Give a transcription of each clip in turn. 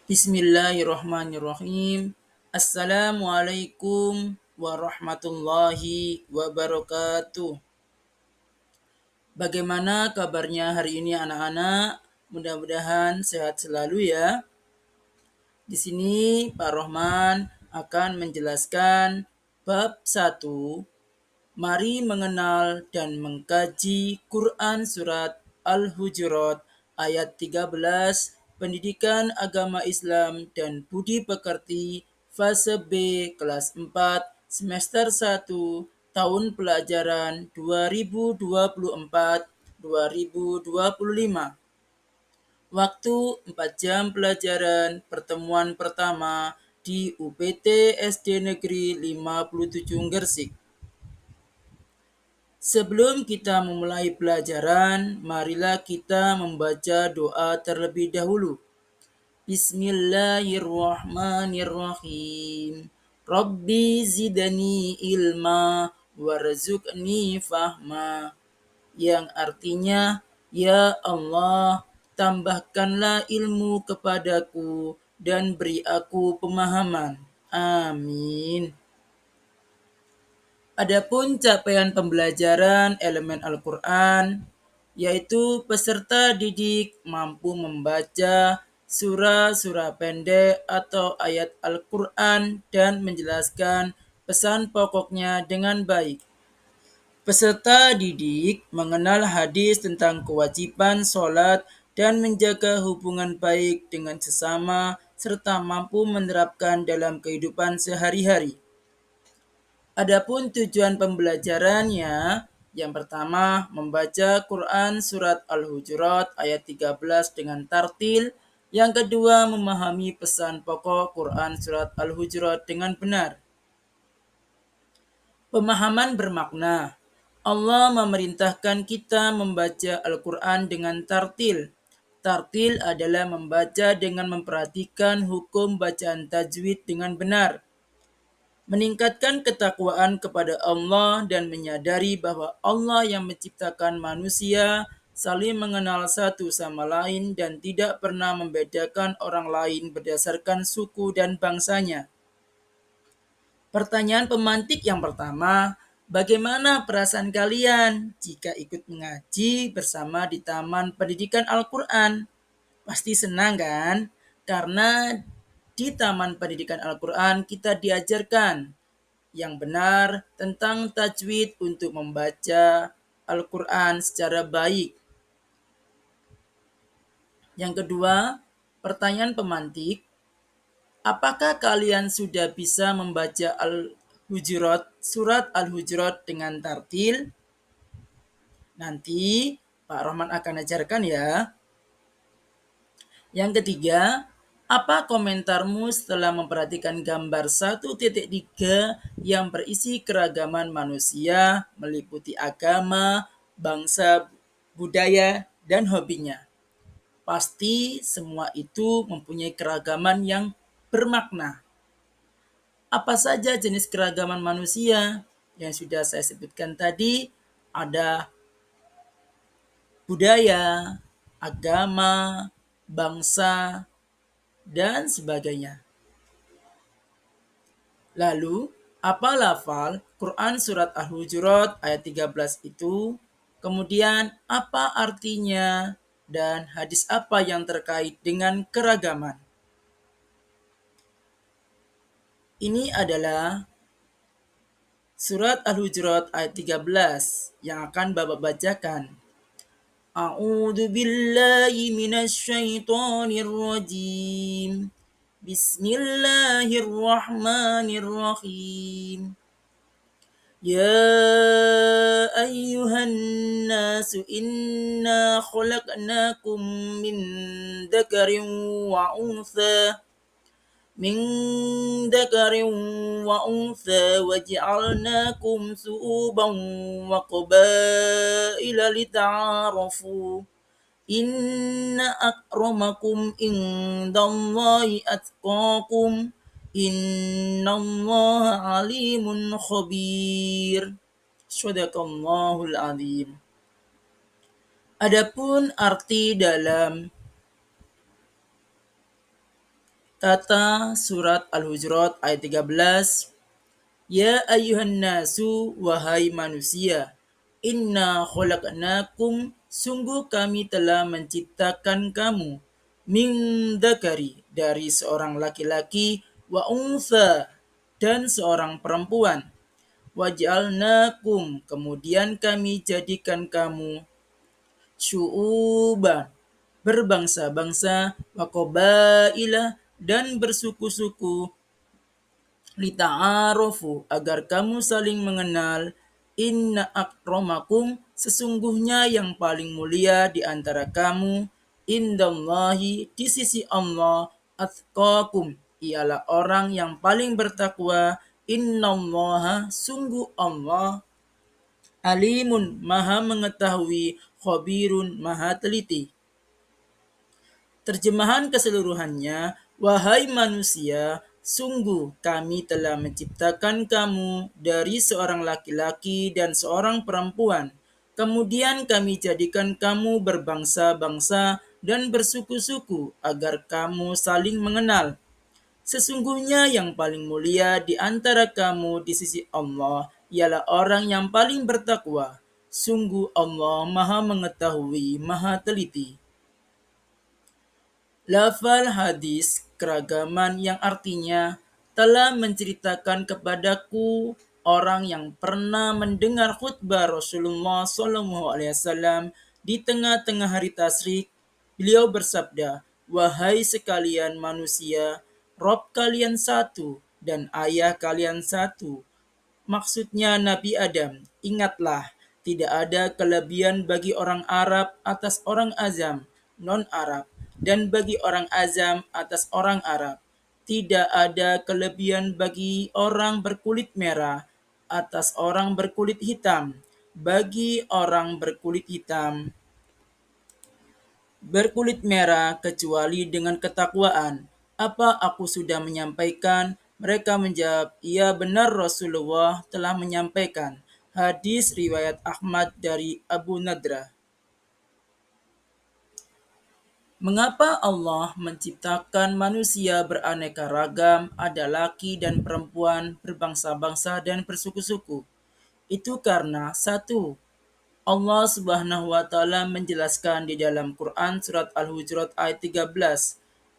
Bismillahirrahmanirrahim. Assalamualaikum warahmatullahi wabarakatuh. Bagaimana kabarnya hari ini anak-anak? Mudah-mudahan sehat selalu ya. Di sini Pak Rohman akan menjelaskan bab 1. Mari mengenal dan mengkaji Quran surat Al-Hujurat ayat 13, Pendidikan Agama Islam dan Budi Pekerti fase B kelas 4 semester 1 tahun pelajaran 2024-2025. Waktu 4 jam pelajaran pertemuan pertama di UPT SD Negeri 57 Gersik. Sebelum kita memulai pelajaran, marilah kita membaca doa terlebih dahulu. Bismillahirrahmanirrahim. Rabbi zidani ilma warzuqni fahma. Yang artinya, Ya Allah, tambahkanlah ilmu kepadaku dan beri aku pemahaman. Amin. Adapun capaian pembelajaran elemen Al-Quran, yaitu peserta didik mampu membaca surah-surah pendek atau ayat Al-Quran dan menjelaskan pesan pokoknya dengan baik. Peserta didik mengenal hadis tentang kewajiban sholat dan menjaga hubungan baik dengan sesama serta mampu menerapkan dalam kehidupan sehari-hari. Adapun tujuan pembelajarannya, yang pertama membaca Quran surat Al-Hujurat ayat 13 dengan tartil, yang kedua memahami pesan pokok Quran surat Al-Hujurat dengan benar. Pemahaman bermakna, Allah memerintahkan kita membaca Al-Quran dengan tartil. Tartil adalah membaca dengan memperhatikan hukum bacaan tajwid dengan benar, meningkatkan ketakwaan kepada Allah dan menyadari bahwa Allah yang menciptakan manusia saling mengenal satu sama lain dan tidak pernah membedakan orang lain berdasarkan suku dan bangsanya. Pertanyaan pemantik yang pertama, bagaimana perasaan kalian jika ikut mengaji bersama di Taman Pendidikan Al-Quran? Pasti senang kan? Karena di Taman Pendidikan Al-Quran kita diajarkan yang benar tentang tajwid untuk membaca Al-Quran secara baik. Yang kedua, pertanyaan pemantik, apakah kalian sudah bisa membaca surat Al-Hujurat dengan tartil? Nanti Pak Rahman akan ajarkan ya. Yang ketiga, apa komentarmu setelah memperhatikan gambar 1.3 yang berisi keragaman manusia, meliputi agama, bangsa, budaya, dan hobinya? Pasti semua itu mempunyai keragaman yang bermakna. Apa saja jenis keragaman manusia? Yang sudah saya sebutkan tadi, ada budaya, agama, bangsa, dan sebagainya. Lalu, apa lafal Quran surat Al-Hujurat ayat 13 itu? Kemudian, apa artinya? Dan hadis apa yang terkait dengan keragaman? Ini adalah surat Al-Hujurat ayat 13 yang akan Bapak bacakan. A'udzu billahi minasy syaithanir rajim. Bismillahirrahmanirrahim. يا أيها الناس إنا خلقناكم من ذكر وأنثى وجعلناكم شعوبا وقبائل لتعارفوا إن أكرمكم عند الله أتقاكم Innallaha alimun khabir. Shadaqallahul azim. Adapun arti dalam Kata surat Al-Hujurat ayat 13, Ya ayuhan nasu, wahai manusia, inna khalaqnakum, sungguh kami telah menciptakan kamu, min dzakari, dari seorang laki-laki, wa untha, dan seorang perempuan, waj'alnakum, kemudian kami jadikan kamu syu'uban, berbangsa-bangsa, wa qabaila, dan bersuku-suku, lita'arofu, agar kamu saling mengenal. Inna akramakum, sesungguhnya yang paling mulia di antara kamu, indallahi, di sisi Allah, atqakum, ialah orang yang paling bertakwa. Innallaha, sungguh Allah, alimun, maha mengetahui, khabirun, maha teliti. Terjemahan keseluruhannya, wahai manusia, sungguh kami telah menciptakan kamu dari seorang laki-laki dan seorang perempuan. Kemudian kami jadikan kamu berbangsa-bangsa dan bersuku-suku agar kamu saling mengenal. Sesungguhnya yang paling mulia di antara kamu di sisi Allah ialah orang yang paling bertakwa. Sungguh Allah maha mengetahui, maha teliti. Lafal hadis keragaman yang artinya telah menceritakan kepadaku orang yang pernah mendengar khutbah Rasulullah SAW di tengah-tengah hari tasyrik. Beliau bersabda, wahai sekalian manusia, Rob kalian satu dan ayah kalian satu. Maksudnya Nabi Adam, ingatlah, tidak ada kelebihan bagi orang Arab atas orang Azam, non-Arab, dan bagi orang Azam atas orang Arab. Tidak ada kelebihan bagi orang berkulit merah atas orang berkulit hitam. Bagi orang berkulit merah kecuali dengan ketakwaan. Apa aku sudah menyampaikan? Mereka menjawab, iya benar Rasulullah telah menyampaikan. Hadis riwayat Ahmad dari Abu Nadrah. Mengapa Allah menciptakan manusia beraneka ragam, ada laki dan perempuan, berbangsa-bangsa dan bersuku-suku? Itu karena satu, Allah Subhanahu wa taala menjelaskan di dalam Quran surat Al-Hujurat ayat 13.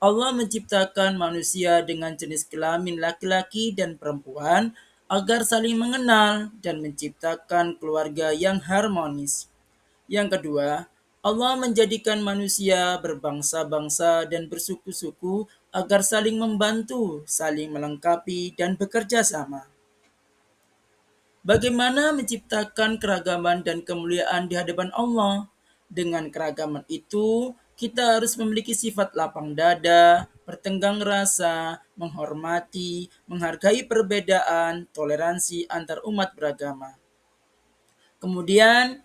Allah menciptakan manusia dengan jenis kelamin laki-laki dan perempuan agar saling mengenal dan menciptakan keluarga yang harmonis. Yang kedua, Allah menjadikan manusia berbangsa-bangsa dan bersuku-suku agar saling membantu, saling melengkapi, dan bekerja sama. Bagaimana menciptakan keragaman dan kemuliaan di hadapan Allah? Dengan keragaman itu, kita harus memiliki sifat lapang dada, bertenggang rasa, menghormati, menghargai perbedaan, toleransi antar umat beragama. Kemudian,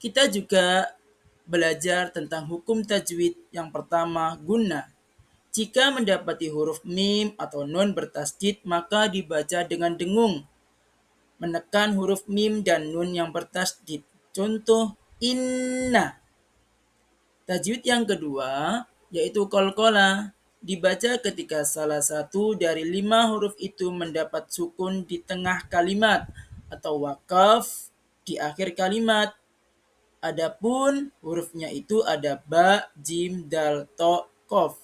kita juga belajar tentang hukum tajwid. Yang pertama, gunnah. Jika mendapati huruf mim atau nun bertasdid, maka dibaca dengan dengung, menekan huruf mim dan nun yang bertasdid. Contoh, inna. Tajwid yang kedua yaitu qalqalah, dibaca ketika salah satu dari 5 huruf itu mendapat sukun di tengah kalimat atau wakaf di akhir kalimat. Adapun hurufnya itu ada ba, jim, dal, to, kof.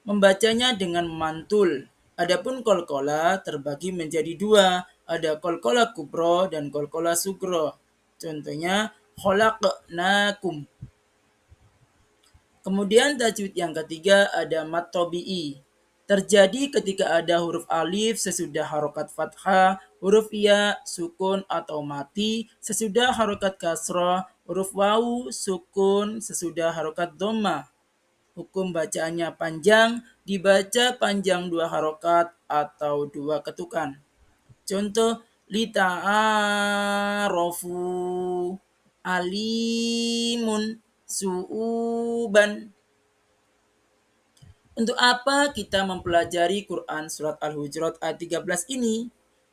Membacanya dengan mantul. Adapun qalqalah terbagi menjadi dua, ada qalqalah kubro dan qalqalah sugro. Contohnya khalaqnakum. Kemudian tajwid yang ketiga ada mat tabi'i. Terjadi ketika ada huruf alif sesudah harokat fathah, huruf ya, sukun atau mati sesudah harokat kasrah, huruf wawu, sukun sesudah harokat dhammah. Hukum bacaannya panjang, dibaca panjang 2 harokat atau 2 ketukan. Contoh, lita'arofu, alimun, su'uban. Untuk apa kita mempelajari Quran surat Al-Hujurat ayat 13 ini?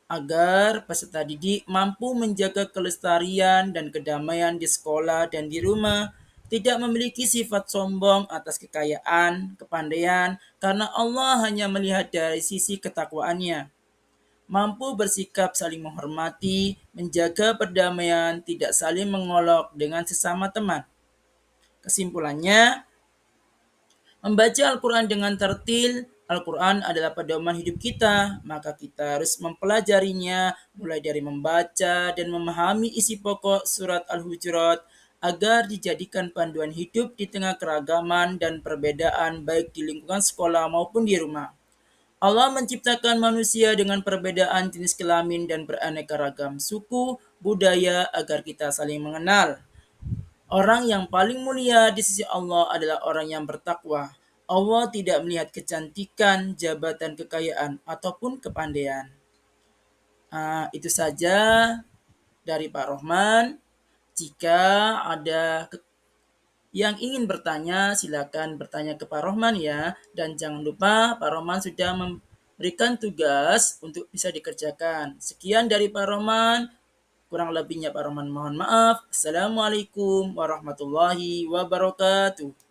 Agar peserta didik mampu menjaga kelestarian dan kedamaian di sekolah dan di rumah, Tidak memiliki sifat sombong atas kekayaan, kepandaian, karena Allah hanya melihat dari sisi ketakwaannya. Mampu bersikap saling menghormati, menjaga perdamaian, tidak saling mengolok dengan sesama teman. Kesimpulannya, membaca Al-Quran dengan tertil, Al-Quran adalah pedoman hidup kita, maka kita harus mempelajarinya mulai dari membaca dan memahami isi pokok surat Al-Hujurat agar dijadikan panduan hidup di tengah keragaman dan perbedaan baik di lingkungan sekolah maupun di rumah. Allah menciptakan manusia dengan perbedaan jenis kelamin dan beraneka ragam suku, budaya agar kita saling mengenal. Orang yang paling mulia di sisi Allah adalah orang yang bertakwa. Allah tidak melihat kecantikan, jabatan, kekayaan, ataupun kepandaian. Itu saja dari Pak Rohman. Jika ada yang ingin bertanya, silakan bertanya ke Pak Rohman ya. Dan jangan lupa Pak Rohman sudah memberikan tugas untuk bisa dikerjakan. Sekian dari Pak Rohman. Kurang lebihnya Pak Rohman mohon maaf. Assalamualaikum warahmatullahi wabarakatuh.